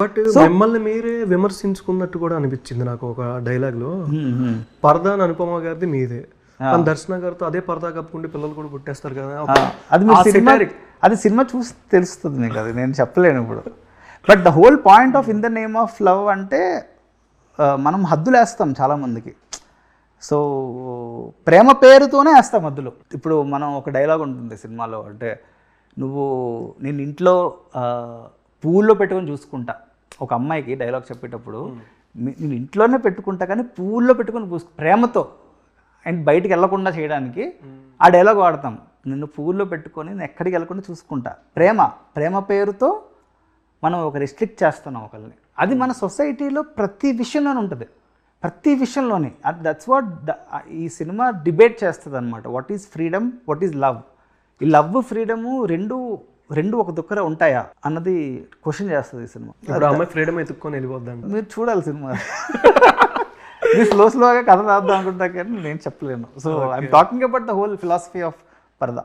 But మిమ్మల్ని మీరే విమర్శించుకున్నట్టు కూడా అనిపించింది నాకు ఒక డైలాగ్ లో. పరదా అని అనుపమ గారిది మీదే, దర్శన గారితో అదే పరదా కప్పుకుంటే పిల్లలు కూడా పుట్టేస్తారు కదా. అది సినిమా చూసి తెలుస్తుంది మీకు, అది నేను చెప్పలేను ఇప్పుడు. But the whole point of in the name of love అంటే మనం హద్దులు వేస్తాం చాలామందికి. సో ప్రేమ పేరుతోనే వేస్తాం హద్దులు. ఇప్పుడు మనం ఒక డైలాగ్ ఉంటుంది సినిమాలో, అంటే నేను ఇంట్లో పువ్వుల్లో పెట్టుకొని చూసుకుంటా, ఒక అమ్మాయికి డైలాగ్ చెప్పేటప్పుడు నేను ఇంట్లోనే పెట్టుకుంటా కానీ పువ్వుల్లో పెట్టుకొని ప్రేమతో అండ్ బయటికి వెళ్ళకుండా చేయడానికి ఆ డైలాగ్ వాడతాం. నిన్ను పువ్వుల్లో పెట్టుకొని నేను ఎక్కడికి వెళ్ళకుండా చూసుకుంటా. ప్రేమ పేరుతో మనం ఒక రెస్ట్రిక్ట్ చేస్తున్నాం ఒకరిని. అది మన సొసైటీలో ప్రతి విషయంలోనే ఉంటుంది, ప్రతి విషయంలోనే. దట్స్ వాట్ ఈ సినిమా డిబేట్ చేస్తుంది అనమాట. What is freedom, what is love. ఈ లవ్ ఫ్రీడము రెండు ఒక దగ్గర ఉంటాయా అన్నది క్వశ్చన్ చేస్తుంది ఈ సినిమా. అమ్మాయి ఫ్రీడమ్ ఎత్తుక్కొని వెళ్ళిపోద్దాం. మీరు చూడాలి సినిమా. మీరు స్లోగా కథ రాద్దాం అనుకుంటా కానీ నేను చెప్పలేను. So I'm talking about the whole philosophy of పరదా.